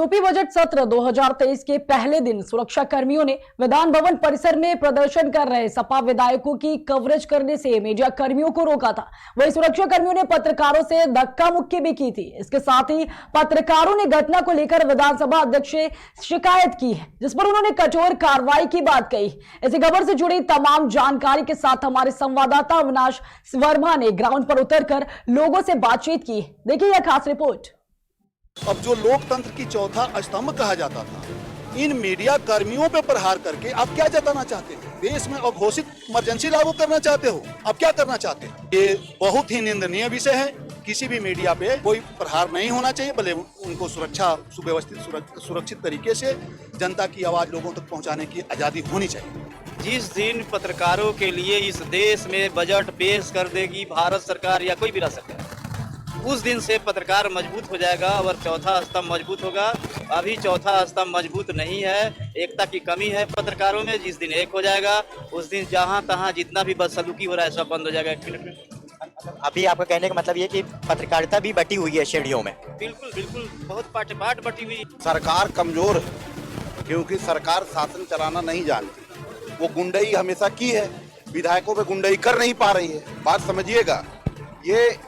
UP budget सत्र 2023 के पहले दिन सुरक्षा कर्मियों ने विधान भवन परिसर में प्रदर्शन कर रहे सपा विधायकों की कवरेज करने से मीडिया कर्मियों को रोका था। वहीं सुरक्षा कर्मियों ने पत्रकारों से धक्का मुक्की भी की थी। इसके साथ ही पत्रकारों ने घटना को लेकर विधानसभा अध्यक्ष से शिकायत की है, जिस पर उन्होंने कठोर कार्रवाई की बात कही। इसी खबर से जुड़ी तमाम जानकारी के साथ हमारे संवाददाता अविनाश वर्मा ने ग्राउंड पर उतरकर लोगों से बातचीत की। देखिए यह खास रिपोर्ट। अब जो लोकतंत्र की चौथा स्तंभ कहा जाता था, इन मीडिया कर्मियों पे प्रहार करके आप क्या जताना चाहते हो? देश में अघोषित इमरजेंसी लागू करना चाहते हो? अब क्या करना चाहते हो? ये बहुत ही निंदनीय विषय है। किसी भी मीडिया पे कोई प्रहार नहीं होना चाहिए, भले उनको सुरक्षा सुव्यवस्थित सुरक्षित तरीके से जनता की आवाज लोगों तक पहुंचाने की आजादी होनी चाहिए। जिस दिन पत्रकारों के लिए इस देश में बजट पेश कर देगी भारत सरकार या कोई भी राष्ट्र सरकार, उस दिन से पत्रकार मजबूत हो जाएगा और चौथा स्तंभ मजबूत होगा। अभी चौथा स्तंभ मजबूत नहीं है, एकता की कमी है पत्रकारों में। जिस दिन एक हो जाएगा उस दिन जहां तहां जितना भी बदसलूकी हो रहा है सब बंद हो जाएगा। 1 मिनट में अभी आपका कहने का मतलब ये कि पत्रकारिता भी बटी हुई है श्रेणियों में। बिल्कुल बिल्कुल, बहुत पाट बटी हुई। सरकार कमजोर है क्योंकि सरकार शासन चलाना नहीं जानती। वो गुंडई हमेशा की है, विधायकों पे गुंडई कर नहीं पा रही है। बात समझिएगा, ये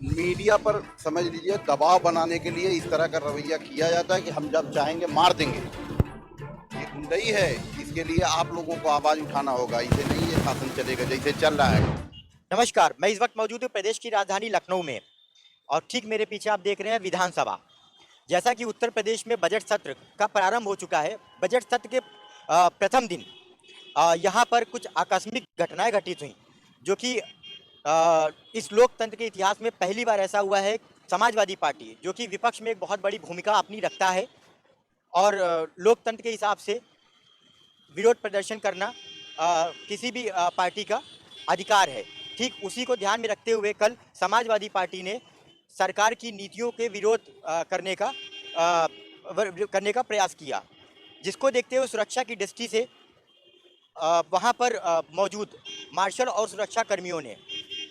मीडिया पर समझ लीजिए दबाव बनाने के लिए इस तरह का रवैया किया जाता है कि हम जब चाहेंगे मार देंगे। ये गुंडई है, इसके लिए आप लोगों को आवाज उठाना होगा। इसे नहीं ये शासन चलेगा जैसे चल रहा है। नमस्कार, मैं इस वक्त मौजूद हूँ प्रदेश की राजधानी लखनऊ में और ठीक मेरे पीछे आप देख रहे हैं विधानसभा। जैसा कि उत्तर प्रदेश में बजट सत्र का प्रारंभ हो चुका है, बजट सत्र के प्रथम दिन यहाँ पर कुछ आकस्मिक घटनाएं घटित हुई, जो कि इस लोकतंत्र के इतिहास में पहली बार ऐसा हुआ है। समाजवादी पार्टी, जो कि विपक्ष में एक बहुत बड़ी भूमिका अपनी रखता है और लोकतंत्र के हिसाब से विरोध प्रदर्शन करना किसी भी पार्टी का अधिकार है, ठीक उसी को ध्यान में रखते हुए कल समाजवादी पार्टी ने सरकार की नीतियों के विरोध करने का प्रयास किया, जिसको देखते हुए सुरक्षा की दृष्टि से वहाँ पर मौजूद मार्शल और सुरक्षा कर्मियों ने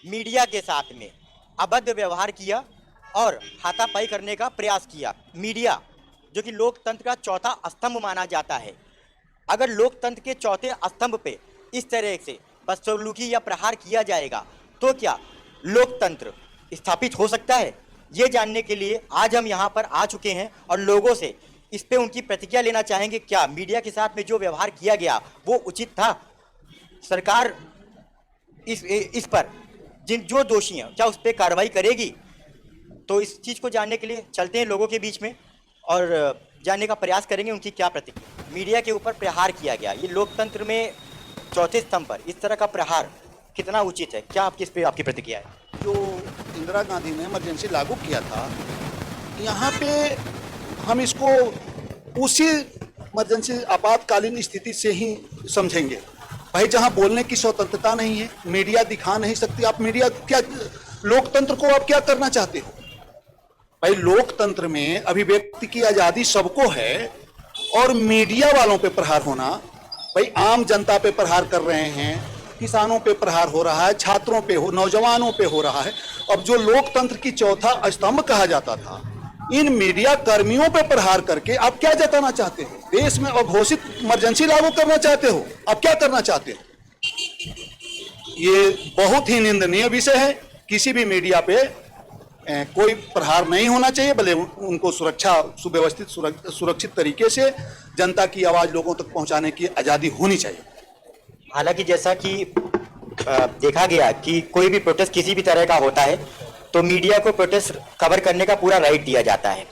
मीडिया के साथ में अभद्र व्यवहार किया और हाथापाई करने का प्रयास किया। मीडिया, जो कि लोकतंत्र का चौथा स्तंभ माना जाता है, अगर लोकतंत्र के चौथे स्तंभ पे इस तरह से बदसलूकी या प्रहार किया जाएगा तो क्या लोकतंत्र स्थापित हो सकता है? ये जानने के लिए आज हम यहाँ पर आ चुके हैं और लोगों से इस पे उनकी प्रतिक्रिया लेना चाहेंगे। क्या मीडिया के साथ में जो व्यवहार किया गया वो उचित था? सरकार इस पर जो दोषी हैं क्या उस पर कार्रवाई करेगी? तो इस चीज़ को जानने के लिए चलते हैं लोगों के बीच में और जानने का प्रयास करेंगे उनकी क्या प्रतिक्रिया। मीडिया के ऊपर प्रहार किया गया, ये लोकतंत्र में चौथे स्तंभ पर इस तरह का प्रहार कितना उचित है? क्या आपकी इस पर आपकी प्रतिक्रिया है? जो इंदिरा गांधी ने इमरजेंसी लागू किया था, यहाँ पे हम इसको उसी इमरजेंसी आपातकालीन स्थिति से ही समझेंगे। भाई, जहां बोलने की स्वतंत्रता नहीं है, मीडिया दिखा नहीं सकती। आप मीडिया क्या, लोकतंत्र को आप क्या करना चाहते हो? भाई, लोकतंत्र में अभिव्यक्ति की आजादी सबको है और मीडिया वालों पे प्रहार होना, भाई आम जनता पे प्रहार कर रहे हैं, किसानों पे प्रहार हो रहा है, छात्रों पे हो, नौजवानों पे हो रहा है। अब जो लोकतंत्र की चौथा स्तंभ कहा जाता था, इन मीडिया कर्मियों पे प्रहार करके आप क्या जताना चाहते हो? देश में अघोषित इमरजेंसी लागू करना चाहते हो? अब क्या करना चाहते हो? ये बहुत ही निंदनीय विषय है। किसी भी मीडिया पे कोई प्रहार नहीं होना चाहिए, भले उनको सुरक्षा सुव्यवस्थित सुरक्षित तरीके से जनता की आवाज लोगों तक पहुंचाने की आजादी होनी चाहिए। हालांकि जैसा कि देखा गया कि कोई भी प्रोटेस्ट किसी भी तरह का होता है तो मीडिया को प्रोटेस्ट कवर करने का पूरा राइट दिया जाता है।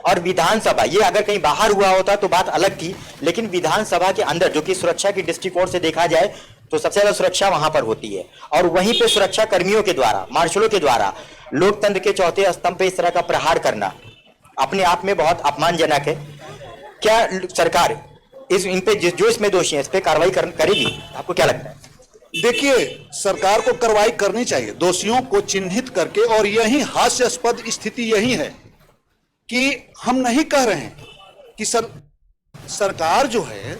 और विधानसभा, ये अगर कहीं बाहर हुआ होता तो बात अलग थी, लेकिन विधानसभा के अंदर, जो कि सुरक्षा की दृष्टिकोण से देखा जाए तो सबसे ज्यादा सुरक्षा वहां पर होती है और वहीं पे सुरक्षा कर्मियों के द्वारा, मार्शलों के द्वारा लोकतंत्र के चौथे स्तंभ पे इस तरह का प्रहार करना अपने आप में बहुत अपमानजनक है। क्या सरकार इन पे जो इसमें दोषी है इस पे कार्रवाई करेगी? आपको क्या लगता है? देखिए, सरकार को कार्रवाई करनी चाहिए दोषियों को चिन्हित करके, और यही हास्यास्पद स्थिति यही है कि हम नहीं कह रहे हैं कि सरकार जो है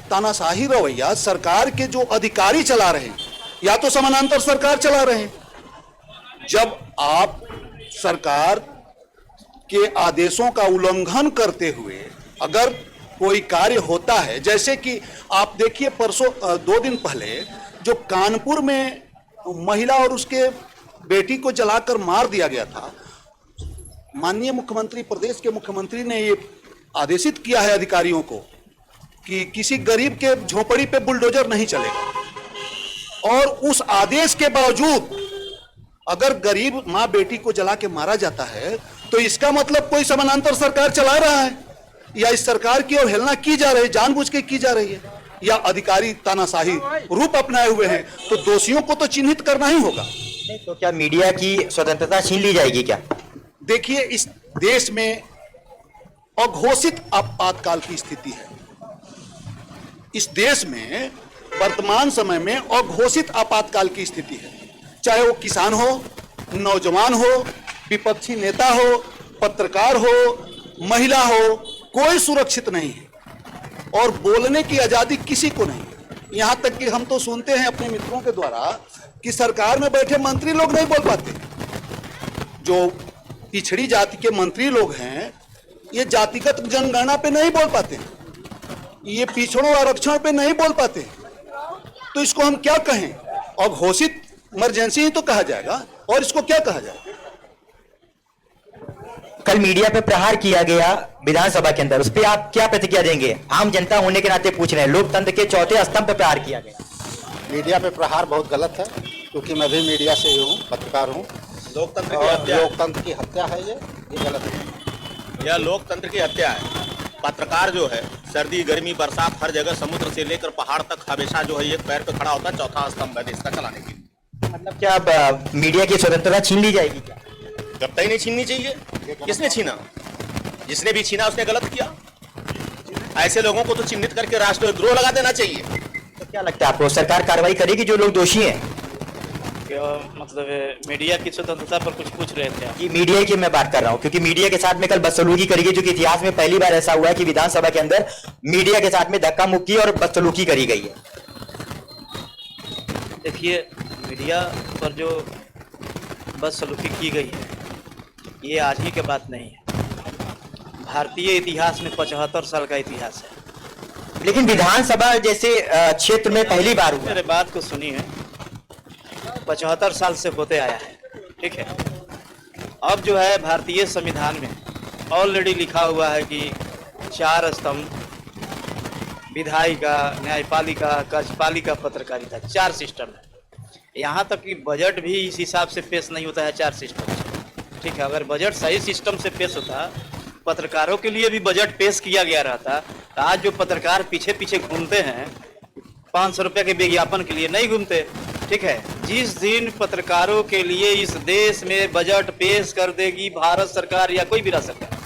तानाशाही रवैया, सरकार के जो अधिकारी चला रहे हैं या तो समानांतर सरकार चला रहे हैं। जब आप सरकार के आदेशों का उल्लंघन करते हुए अगर कोई कार्य होता है, जैसे कि आप देखिए परसों 2 दिन पहले जो कानपुर में महिला और उसके बेटी को जलाकर मार दिया गया था, माननीय मुख्यमंत्री, प्रदेश के मुख्यमंत्री ने ये आदेशित किया है अधिकारियों को कि किसी गरीब के झोपड़ी पे बुलडोजर नहीं चलेगा। और उस आदेश के बावजूद अगर गरीब माँ बेटी को जला के मारा जाता है तो इसका मतलब कोई समानांतर सरकार चला रहा है, या इस सरकार की अवहेलना की जा रही है, जानबूझ के की जा रही है, या अधिकारी तानाशाही रूप अपनाए हुए हैं। तो दोषियों को तो चिन्हित करना ही होगा। तो क्या मीडिया की स्वतंत्रता छीन ली जाएगी क्या? देखिए, इस देश में अघोषित आपातकाल की स्थिति है। इस देश में वर्तमान समय में अघोषित आपातकाल की स्थिति है। चाहे वो किसान हो, नौजवान हो, विपक्षी नेता हो, पत्रकार हो, महिला हो, कोई सुरक्षित नहीं है और बोलने की आजादी किसी को नहीं है। यहां तक कि हम तो सुनते हैं अपने मित्रों के द्वारा कि सरकार में बैठे मंत्री लोग नहीं बोल पाते। जो पिछड़ी जाति के मंत्री लोग हैं, ये जातिगत जनगणना पे नहीं बोल पाते, ये पिछड़ों आरक्षण पे नहीं बोल पाते। तो इसको हम क्या कहें? अघोषित इमरजेंसी ही तो कहा जाएगा, और इसको क्या कहा जाएगा? कल मीडिया पे प्रहार किया गया विधानसभा के अंदर, उस पर आप क्या प्रतिक्रिया देंगे? आम जनता होने के नाते पूछ रहे हैं, लोकतंत्र के चौथे स्तंभ पे प्रहार किया गया। मीडिया पे प्रहार बहुत गलत है, क्योंकि मैं भी मीडिया से ही हूँ, पत्रकार हूँ। लोकतंत्र की हत्या है, ये गलत है। यह लोकतंत्र की हत्या है। पत्रकार जो है सर्दी गर्मी बरसात हर जगह समुद्र से लेकर पहाड़ तक हमेशा जो है एक पैर पे खड़ा होता है, चौथा स्तंभ है देश का चलाने के लिए। मतलब क्या अब मीडिया की स्वतंत्रता छीन ली जाएगी क्या? कतई नहीं छीननी चाहिए। किसने छीना? जिसने भी छीना उसने गलत किया। ऐसे लोगों को तो चिन्हित करके राष्ट्रद्रोह लगा देना चाहिए। तो क्या लगता है आपको, सरकार कार्रवाई करेगी जो लोग दोषी हैं? मतलब मीडिया की स्वतंत्रता पर कुछ पूछ रहे थे आप? कि मीडिया की मैं बात कर रहा हूं, क्योंकि मीडिया के साथ में कल बदसलूकी करी गई, जो कि इतिहास में पहली बार ऐसा हुआ है कि विधानसभा के अंदर मीडिया के साथ में धक्का मुक्की और बदसलूकी करी गई है। देखिए, मीडिया पर जो बदसलूकी की गई है ये आज ही की बात नहीं है। भारतीय इतिहास में 75 साल का इतिहास है। लेकिन विधानसभा जैसे क्षेत्र में पहली बार हुआ। मेरे बात को सुनिए, 75 साल से होते आया है, ठीक है। अब जो है भारतीय संविधान में ऑलरेडी लिखा हुआ है कि 4 स्तंभ, विधायिका, न्यायपालिका, कार्यपालिका, पत्रकारिता, 4 सिस्टम है। यहाँ तक कि बजट भी इस हिसाब से पेश नहीं होता है 4 सिस्टम से, ठीक है। अगर बजट सही सिस्टम से पेश होता, पत्रकारों के लिए भी बजट पेश किया गया रहता, तो आज जो पत्रकार पीछे पीछे घूमते हैं 500 रुपये के विज्ञापन के लिए नहीं घूमते, ठीक है। जिस दिन पत्रकारों के लिए इस देश में बजट पेश कर देगी भारत सरकार या कोई भी राज्य सरकार,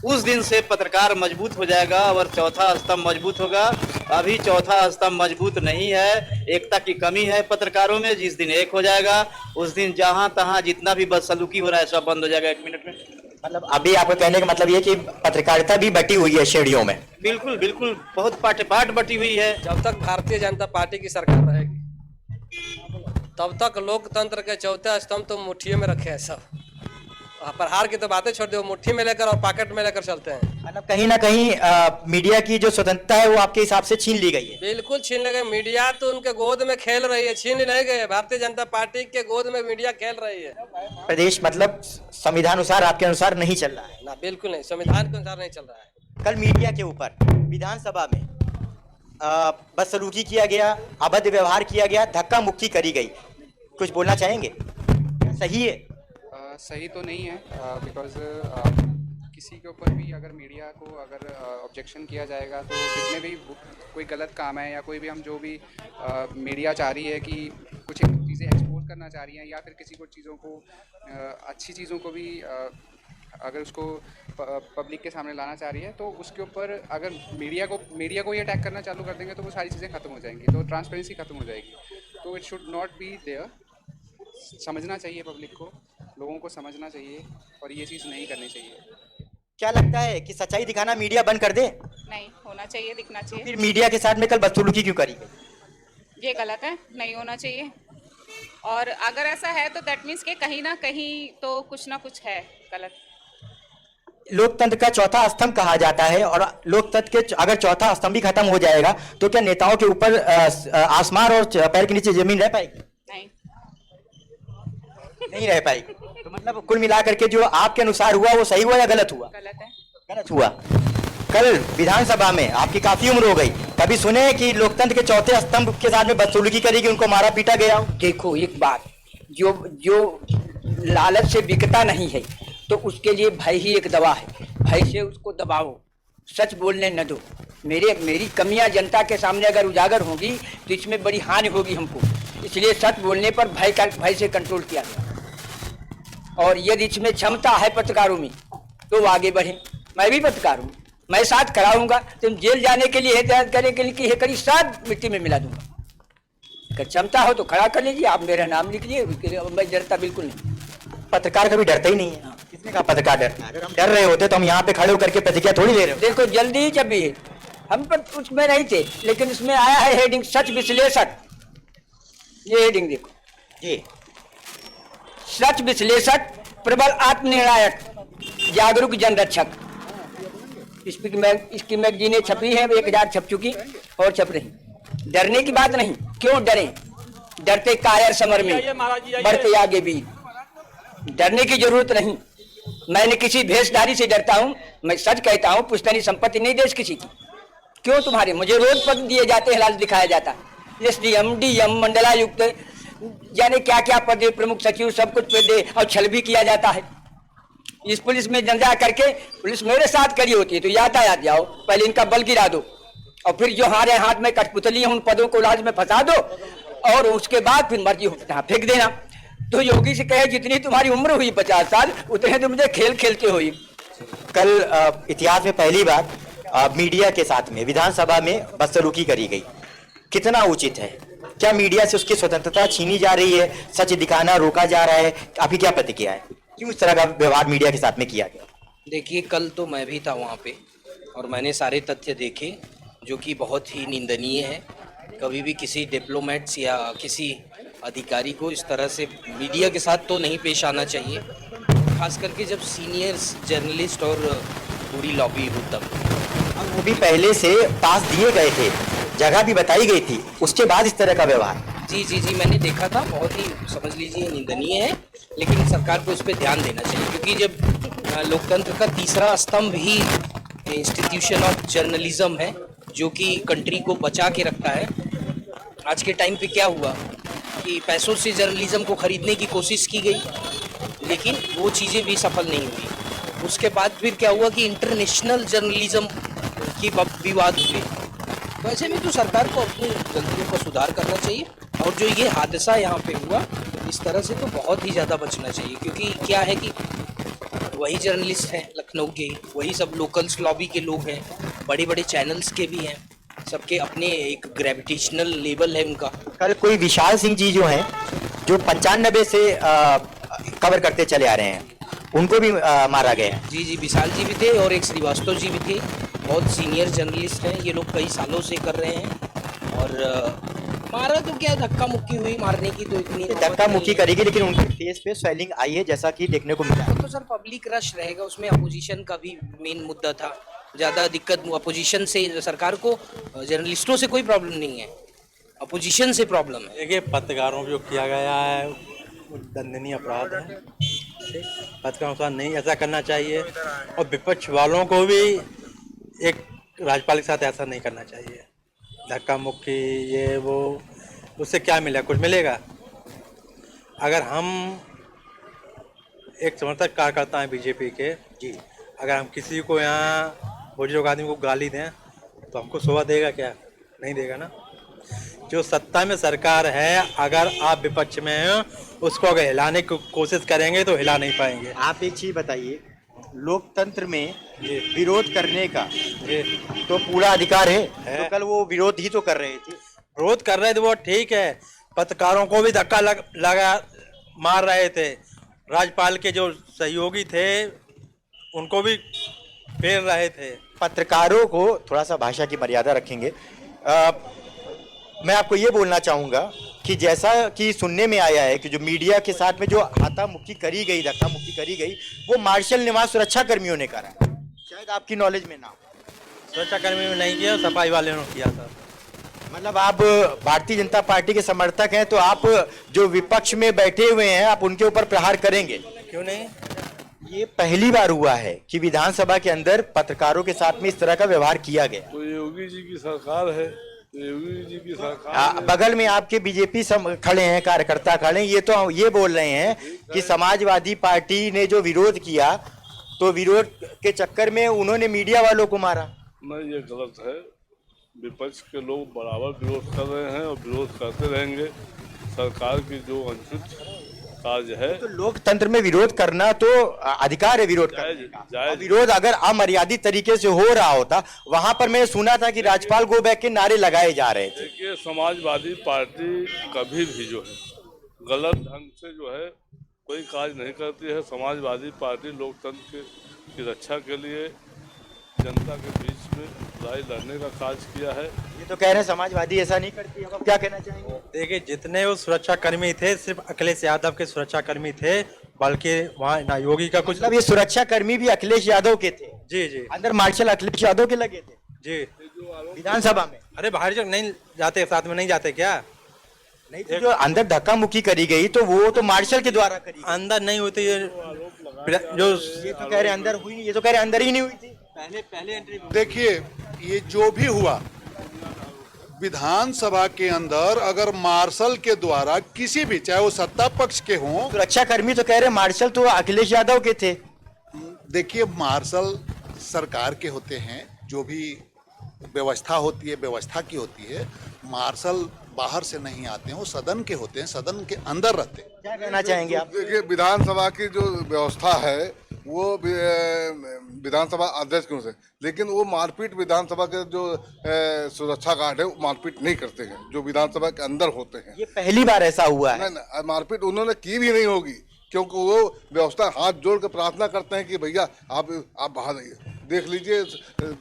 उस दिन से पत्रकार मजबूत हो जाएगा और चौथा स्तंभ मजबूत होगा। अभी चौथा स्तंभ मजबूत नहीं है, एकता की कमी है पत्रकारों में। जिस दिन एक हो जाएगा उस दिन जहां तहां जितना भी बदसलूकी हो रहा है सब बंद हो जाएगा 1 मिनट में। मतलब अभी आपको कहने का मतलब ये कि पत्रकारिता भी बटी हुई है श्रेणियों में। बिल्कुल बिल्कुल, बहुत पाट बटी हुई है। जब तक भारतीय जनता पार्टी की सरकार रहेगी तब तक लोकतंत्र के चौथे स्तंभ तो मुट्ठी में रखे हैं सब। प्रहार की तो बातें छोड़ दो, मुट्ठी में लेकर और पॉकेट में लेकर चलते हैं। मतलब कहीं ना कहीं मीडिया की जो स्वतंत्रता है वो आपके हिसाब से छीन ली गई है। बिल्कुल छीन ले गए। मीडिया तो उनके गोद में खेल रही है, छीन नहीं गए। भारतीय जनता पार्टी के गोद में मीडिया खेल रही है। प्रदेश मतलब संविधान अनुसार आपके अनुसार नहीं चल रहा है ना, बिल्कुल नहीं, संविधान के अनुसार नहीं चल रहा है। कल मीडिया के ऊपर विधानसभा में बदसलूकी किया गया, अभद्र व्यवहार किया गया, धक्का मुक्की करी गई, कुछ बोलना चाहेंगे? सही है? सही तो नहीं है, बिकॉज किसी के ऊपर भी अगर मीडिया को अगर ऑब्जेक्शन किया जाएगा तो जितने भी कोई गलत काम है या कोई भी हम जो भी मीडिया चाह रही है कि कुछ चीज़ें एक्सपोज करना चाह रही हैं या फिर किसी को चीज़ों को अच्छी चीज़ों को भी अगर उसको पब्लिक के सामने लाना चाह रही है तो उसके ऊपर अगर मीडिया को ये अटैक करना चालू कर देंगे तो वो सारी चीज़ें ख़त्म हो जाएंगी, तो ट्रांसपेरेंसी ख़त्म हो जाएगी। तो it should not be there. समझना चाहिए पब्लिक को, लोगों को समझना चाहिए और ये चीज़ नहीं करनी चाहिए। क्या लगता है कि सच्चाई दिखाना मीडिया बंद कर दे? नहीं, होना चाहिए, दिखना चाहिए। फिर मीडिया के साथ में कल बदसलूकी क्यों करी गई? ये गलत है, नहीं होना चाहिए। और अगर ऐसा है तो दैट मीन्स कि कहीं ना कहीं तो कुछ ना कुछ है गलत। लोकतंत्र का चौथा स्तंभ कहा जाता है, और लोकतंत्र के अगर चौथा स्तंभ भी खत्म हो जाएगा तो क्या नेताओं के ऊपर आसमान और पैर के नीचे जमीन रह पाएगी? नहीं। नहीं रह पाएगी। तो मतलब कुल मिलाकर के जो आपके अनुसार हुआ वो सही हुआ या गलत हुआ? गलत है। गलत हुआ। कल विधानसभा में आपकी काफी उम्र हो गई, कभी सुने कि लोकतंत्र के चौथे स्तंभ के साथ में बदसलूकी करेगी, उनको मारा पीटा गया हो? देखो एक बात, जो लालच से बिकता नहीं है तो उसके लिए भय ही एक दवा है। भय से उसको दबाओ, सच बोलने न दो। मेरी कमियां जनता के सामने अगर उजागर होगी तो इसमें बड़ी हानि होगी हमको, इसलिए सच बोलने पर भय से कंट्रोल किया गया। और यदि इसमें क्षमता है पत्रकारों में तो वो आगे बढ़े। मैं भी पत्रकार हूँ, मैं साथ कराऊंगा। तुम जेल जाने के लिए हिदायत करें के लिए करी साथ मिट्टी में मिला दूंगा। अगर क्षमता हो तो खड़ा कर लीजिए, आप मेरा नाम लिख लीजिए, उसके लिए मैं डरता बिल्कुल नहीं। पत्रकार कभी डरता ही नहीं है। किसने कहा पत्रकार डरता है? अगर हम डर रहे होते तो हम यहाँ पे खड़े होकर के प्रतिक्रिया थोड़ी ले रहे होते। देखो जल्दी ही जब भी है, हम पर उसमें नहीं थे, लेकिन उसमें आया है हेडिंग सच विश्लेषक। ये हेडिंग देखो जी, सच विश्लेषक, प्रबल आत्मनिर्णायक, जागरूक जन रक्षक। इसकी मैगजीनें छपी है, 1000 छप चुकी और छप रही। डरने की बात नहीं, क्यों डरे? डरते कायर समर में, बढ़ते आगे भी। डरने की जरूरत नहीं। मैंने किसी भेषधारी से डरता हूं? मैं सच कहता हूं, पुश्तैनी संपत्ति नहीं देश किसी की। क्यों तुम्हारे? मुझे रोज पद दिए जाते हैं, लाल दिखाया जाता है। एसडीएम, डीएम, मंडलायुक्त, जाने क्या क्या पद, प्रमुख सचिव, सब कुछ पद दे और छल भी किया जाता है। इस पुलिस में जंजा करके, पुलिस मेरे साथ करी होती है तो यातायात जाओ, पहले इनका बल गिरा दो और फिर जो हमारे हाथ में कठपुतली है उन पदों को लाज में फंसा दो और उसके बाद फिर मर्जी हो फेंक देना। तो योगी से कहे जितनी तुम्हारी उम्र हुई 50 साल, उतने तुम मुझे खेल खेलते हुई। कल इतिहास में पहली बार मीडिया के साथ में विधानसभा में बदसलूकी करी गई, कितना उचित है? क्या मीडिया से उसकी स्वतंत्रता छीनी जा रही है? सच दिखाना रोका जा रहा है? आपकी क्या प्रतिक्रिया है? क्यों इस तरह का व्यवहार मीडिया के साथ में किया गया? देखिए, कल तो मैं भी था वहाँ पे और मैंने सारे तथ्य देखे जो कि बहुत ही निंदनीय है। कभी भी किसी डिप्लोमेट्स या किसी अधिकारी को इस तरह से मीडिया के साथ तो नहीं पेश आना चाहिए, खास करके जब सीनियर जर्नलिस्ट और पूरी लॉबी हो तब। वो भी पहले से पास दिए गए थे, जगह भी बताई गई थी, उसके बाद इस तरह का व्यवहार। जी, मैंने देखा था, बहुत ही समझ लीजिए निंदनीय है, लेकिन सरकार को इस पर ध्यान देना चाहिए क्योंकि जब लोकतंत्र का तीसरा स्तंभ ही इंस्टीट्यूशन ऑफ जर्नलिज्म है जो कि कंट्री को बचा के रखता है। आज के टाइम पे क्या हुआ कि पैसों से जर्नलिज्म को खरीदने की कोशिश की गई, लेकिन वो चीज़ें भी सफल नहीं हुई। उसके बाद फिर क्या हुआ कि इंटरनेशनल जर्नलिज्म की विवाद हुए। तो ऐसे में तो सरकार को अपनी गलतियों का सुधार करना चाहिए और जो ये हादसा यहाँ पे हुआ इस तरह से तो बहुत ही ज़्यादा बचना चाहिए क्योंकि क्या है कि वही जर्नलिस्ट हैं लखनऊ के, वही सब लोकल्स लॉबी के लोग हैं, बड़े बड़े चैनल्स के भी हैं, सबके अपने एक ग्रेविटेशनल लेवल है उनका। कल कोई विशाल सिंह जी जो हैं, जो 95 से कवर करते चले आ रहे हैं, उनको भी मारा गया है। जी, विशाल जी भी थे और एक श्रीवास्तव जी भी थे, बहुत सीनियर जर्नलिस्ट हैं, ये लोग कई सालों से कर रहे हैं। और मारा तो क्या, धक्का मुक्की हुई, मारने की तो इतनी धक्का मुक्की करेगी, लेकिन उनके फेस पे स्वेलिंग आई है जैसा कि देखने को मिला। तो सर पब्लिक रश रहेगा, उसमें अपोजिशन का भी मेन मुद्दा था। ज़्यादा दिक्कत अपोजिशन से, सरकार को जर्नलिस्टों से कोई प्रॉब्लम नहीं है, अपोजिशन से प्रॉब्लम है। देखिए, पत्रकारों जो किया गया है वो दंडनीय अपराध है, पत्रकारों के साथ नहीं ऐसा करना चाहिए और विपक्ष वालों को भी एक राज्यपाल के साथ ऐसा नहीं करना चाहिए। धक्का मुक्की ये वो, उससे क्या मिलेगा? कुछ मिलेगा? अगर हम एक समर्थक कार्यकर्ता हैं बीजेपी के जी, अगर हम किसी को यहाँ बुजुर्ग आदमी को गाली दें तो हमको शोभा देगा क्या? नहीं देगा ना। जो सत्ता में सरकार है, अगर आप विपक्ष में हैं, उसको अगर हिलाने की कोशिश करेंगे तो हिला नहीं पाएंगे। आप एक चीज बताइए, लोकतंत्र में विरोध करने का तो पूरा अधिकार है। तो कल वो विरोध ही तो कर रहे थे, विरोध कर रहे थे, वो ठीक है। पत्रकारों को भी धक्का लगा मार रहे थे, राज्यपाल के जो सहयोगी थे उनको भी फेर रहे थे। पत्रकारों को थोड़ा सा भाषा की मर्यादा रखेंगे। मैं आपको ये बोलना चाहूँगा कि जैसा कि सुनने में आया है कि जो मीडिया के साथ में जो हाथामुक्की करी गई, धक्का मुक्की करी गई, वो मार्शल निवास सुरक्षा कर्मियों ने करा, शायद आपकी नॉलेज में ना हो। सुरक्षा कर्मियों ने नहीं किया, सफाई वाले ने किया था। मतलब आप भारतीय जनता पार्टी के समर्थक हैं, तो आप जो विपक्ष में बैठे हुए हैं, आप उनके ऊपर प्रहार करेंगे? क्यों नहीं? ये पहली बार हुआ है कि विधानसभा के अंदर पत्रकारों के साथ में इस तरह का व्यवहार किया गया। तो योगी जी की सरकार है, योगी जी की सरकार बगल में आपके बीजेपी खड़े हैं, कार्यकर्ता खड़े हैं, ये तो ये बोल रहे हैं कि समाजवादी पार्टी ने जो विरोध किया, तो विरोध के चक्कर में उन्होंने मीडिया वालों को मारा। नहीं, ये गलत है। विपक्ष के लोग बराबर विरोध कर रहे हैं और विरोध करते रहेंगे। सरकार की जो अनुचित कार्य है, तो लोकतंत्र में विरोध करना तो अधिकार है, विरोध करने का। विरोध अगर अमर्यादित तरीके से हो रहा होता, वहां पर मैं सुना था कि राज्यपाल गो बैक के नारे लगाए जा रहे थे। देखिए, समाजवादी पार्टी कभी भी जो है गलत ढंग से जो है कोई कार्य नहीं करती है। समाजवादी पार्टी लोकतंत्र की रक्षा के लिए जनता के बीच में लड़ाई लड़ने का कार्य किया है। ये तो कह रहे हैं समाजवादी ऐसा नहीं करती है, आप क्या कहना चाहेंगे? देखिए, जितने वो सुरक्षा कर्मी थे, सिर्फ अखिलेश यादव के सुरक्षा कर्मी थे, बल्कि वहाँ ना योगी का कुछ। मतलब ये सुरक्षा कर्मी भी अखिलेश यादव के थे? जी जी, अंदर मार्शल अखिलेश यादव के लगे थे जी विधानसभा में। अरे बाहर जो नहीं जाते, साथ में नहीं जाते क्या? नहीं, तो जो अंदर धक्का मुक्की करी गई, तो वो तो मार्शल के द्वारा करी। अंदर नहीं होती जो ये तो कह रहे अंदर हुई नहीं, ये तो कह रहे अंदर ही नहीं हुई थी। पहले एंट्री। देखिए, ये जो भी हुआ विधानसभा के अंदर, अगर मार्शल के द्वारा किसी भी, चाहे वो सत्ता पक्ष के हों, सुरक्षा कर्मी तो कह रहे मार्शल तो अखिलेश यादव के थे। देखिए, मार्शल सरकार के होते हैं, जो भी व्यवस्था होती है व्यवस्था की होती है। मार्शल बाहर से नहीं आते हैं, वो सदन के होते हैं, सदन के अंदर रहते हैं। क्या कहना चाहेंगे आप? देखिए, विधानसभा की जो व्यवस्था है वो विधानसभा अध्यक्ष क्यों से, लेकिन वो मारपीट विधानसभा के जो सुरक्षा गार्ड है वो मारपीट नहीं करते हैं, जो विधानसभा के अंदर होते हैं। ये पहली बार ऐसा हुआ है? नहीं, मारपीट उन्होंने की भी नहीं होगी, क्योंकि वो व्यवस्था हाथ जोड़ के प्रार्थना करते हैं कि भैया आप बाहर आइए। देख लीजिए,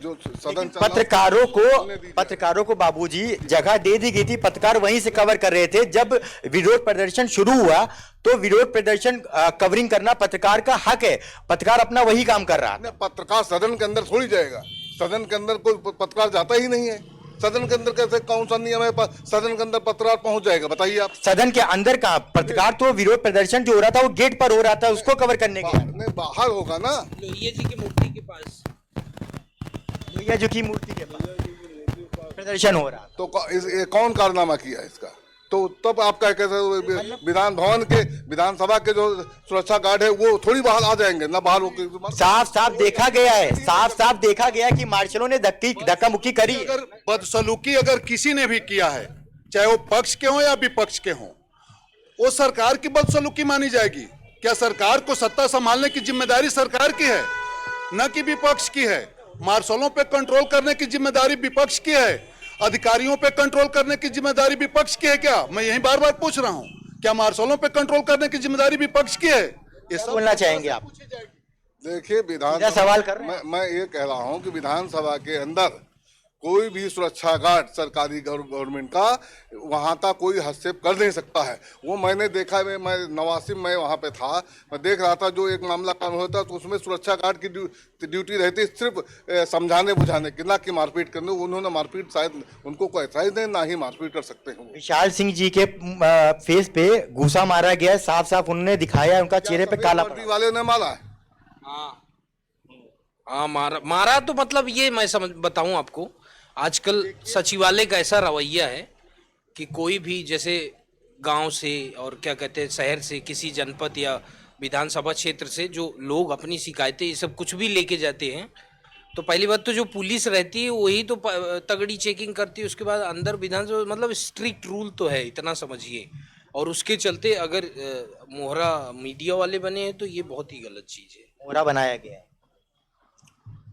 जो सदन पत्रकारों को बाबूजी जगह दे दी गई थी, पत्रकार वहीं से कवर कर रहे थे। जब विरोध प्रदर्शन शुरू हुआ, तो विरोध प्रदर्शन कवरिंग करना पत्रकार का हक है, पत्रकार अपना वही काम कर रहा है। पत्रकार सदन के अंदर थोड़ी जाएगा, सदन के अंदर कोई पत्रकार जाता ही नहीं है। सदन के अंदर कैसे, कौन सा नियम है सदन के अंदर पत्रकार पहुंच जाएगा, बताइए आप? सदन के अंदर कहाँ? पत्रकार तो विरोध प्रदर्शन जो हो रहा था वो गेट पर हो रहा था, उसको कवर करने के नहीं, बाहर होगा ना, लोहिया जी की मूर्ति के पास, लोहिया जी की मूर्ति के पास प्रदर्शन हो रहा। तो कौन कारनामा किया इसका? तो तब आप क्या कहते हैं, विधान भवन के, विधानसभा के जो सुरक्षा गार्ड है वो थोड़ी बाहर आ जाएंगे ना? बाहर साफ देखा गया है, साफ देखा गया कि मार्शलों ने धक्का मुक्की करी। अगर बदसलूकी अगर किसी ने भी किया है, चाहे वो पक्ष के हों या विपक्ष के हों, वो सरकार की बदसलूकी मानी जाएगी। क्या सरकार को सत्ता संभालने की जिम्मेदारी सरकार की है, न कि विपक्ष की है? मार्शलों पे कंट्रोल करने की जिम्मेदारी विपक्ष की है, अधिकारियों पे कंट्रोल करने की जिम्मेदारी विपक्ष की है क्या? मैं यही बार बार पूछ रहा हूं, क्या मार्शलों पे कंट्रोल करने की जिम्मेदारी विपक्ष की है? ये सब बोलना चाहेंगे आप? देखिए, विधानसभा सवाल कर रहे हैं। मैं ये कह रहा हूं कि विधानसभा के अंदर कोई भी सुरक्षा गार्ड सरकारी गवर्नमेंट का वहां का कोई हस्तक्षेप कर नहीं सकता है। वो मैंने देखा, मैं 89 में वहां पे था, मैं देख रहा था जो एक मामला कानून होता तो उसमें सुरक्षा गार्ड की ड्यूटी रहती सिर्फ समझाने बुझाने की, ना कि मारपीट करने। उन्होंने मारपीट शायद उनको कोई ऐसा ही नहीं, ना ही मारपीट कर सकते हैं। विशाल सिंह जी के फेस पे घूसा मारा गया, साफ उन्होंने दिखाया, उनका चेहरे पे काला वाले ने मारा है। हाँ, मारा तो मतलब ये मैं बताऊं आपको, आजकल सचिवालय का ऐसा रवैया है कि कोई भी जैसे गांव से और क्या कहते हैं शहर से, किसी जनपद या विधानसभा क्षेत्र से जो लोग अपनी शिकायतें ये सब कुछ भी लेके जाते हैं, तो पहली बात तो जो पुलिस रहती है वही तो तगड़ी चेकिंग करती है, उसके बाद अंदर विधानसभा, मतलब स्ट्रिक्ट रूल तो है, इतना समझिए। और उसके चलते अगर मोहरा मीडिया वाले बने हैं तो ये बहुत ही गलत चीज़ है। मोहरा बनाया गया है,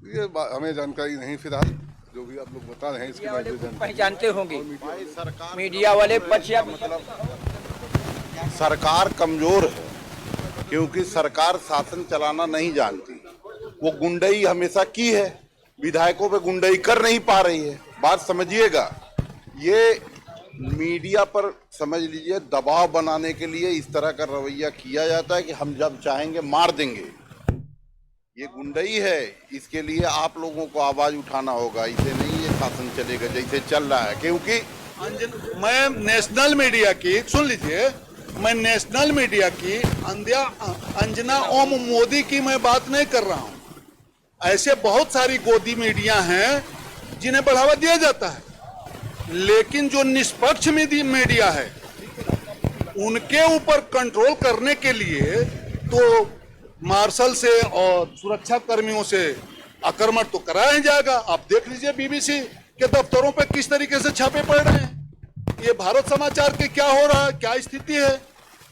ये हमें जानकारी नहीं, फिलहाल जो भी आप लोग बता रहे हैं इसके बारे में पहचानते होंगे मीडिया वाले पक्ष या सरकार कमजोर है, क्योंकि सरकार शासन चलाना नहीं जानती। वो गुंडई हमेशा की है, विधायकों पे गुंडई कर नहीं पा रही है। बात समझिएगा, ये मीडिया पर समझ लीजिए दबाव बनाने के लिए इस तरह का रवैया किया जाता है कि हम जब चाहेंगे मार देंगे। ये गुंडई है, इसके लिए आप लोगों को आवाज उठाना होगा। इसे नहीं ये शासन चलेगा जैसे चल रहा है, क्योंकि मैं नेशनल मीडिया की, सुन लीजिए, मैं नेशनल मीडिया की अंजना ओम मोदी की मैं बात नहीं कर रहा हूं। ऐसे बहुत सारी गोदी मीडिया हैं जिन्हें बढ़ावा दिया जाता है, लेकिन जो निष्पक्ष मीडिया है उनके ऊपर कंट्रोल करने के लिए तो मार्शल से और सुरक्षा कर्मियों से आक्रमण तो कराया जाएगा। आप देख लीजिए बीबीसी के दफ्तरों पे किस तरीके से छापे पड़ रहे हैं। ये भारत समाचार के क्या हो रहा है, क्या स्थिति है।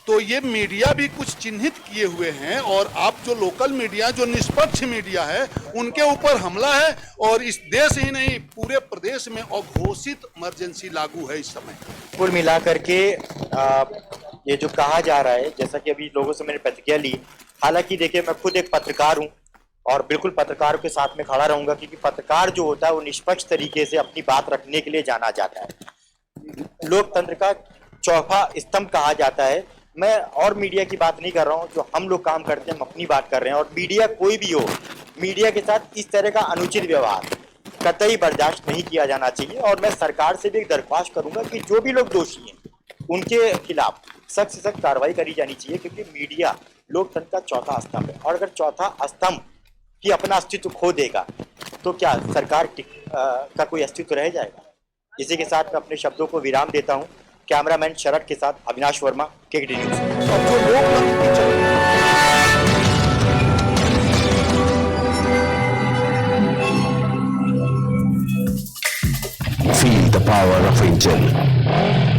तो ये मीडिया भी कुछ चिन्हित किए हुए हैं, और आप जो लोकल मीडिया, जो निष्पक्ष मीडिया है, उनके ऊपर हमला है। और इस देश ही नहीं पूरे प्रदेश में अघोषित इमरजेंसी लागू है इस समय। कुल मिलाकर के ये जो कहा जा रहा है, जैसा कि अभी लोगों से मैंने प्रतिक्रिया ली, हालांकि देखिए मैं खुद एक पत्रकार हूं और बिल्कुल पत्रकारों के साथ में खड़ा रहूंगा, क्योंकि पत्रकार जो होता है वो निष्पक्ष तरीके से अपनी बात रखने के लिए जाना जाता है। लोकतंत्र का चौथा स्तंभ कहा जाता है। मैं और मीडिया की बात नहीं कर रहा हूं, जो हम लोग काम करते हैं हम अपनी बात कर रहे हैं। और मीडिया कोई भी हो, मीडिया के साथ इस तरह का अनुचित व्यवहार कतई बर्दाश्त नहीं किया जाना चाहिए। और मैं सरकार से भी एक दरख्वास्त करूंगा कि जो भी लोग दोषी हैं उनके खिलाफ सख्त से सख्त कार्रवाई करी जानी चाहिए, क्योंकि मीडिया लोकतंत्र का चौथा स्तंभ है। और अगर चौथा स्तंभ ही अपना अस्तित्व खो देगा तो क्या सरकार का कोई अस्तित्व रह जाएगा। इसी के साथ मैं अपने शब्दों को विराम देता हूं। कैमरामैन शरद के साथ Avinash Verma, KKD news. Feel the power of Angel.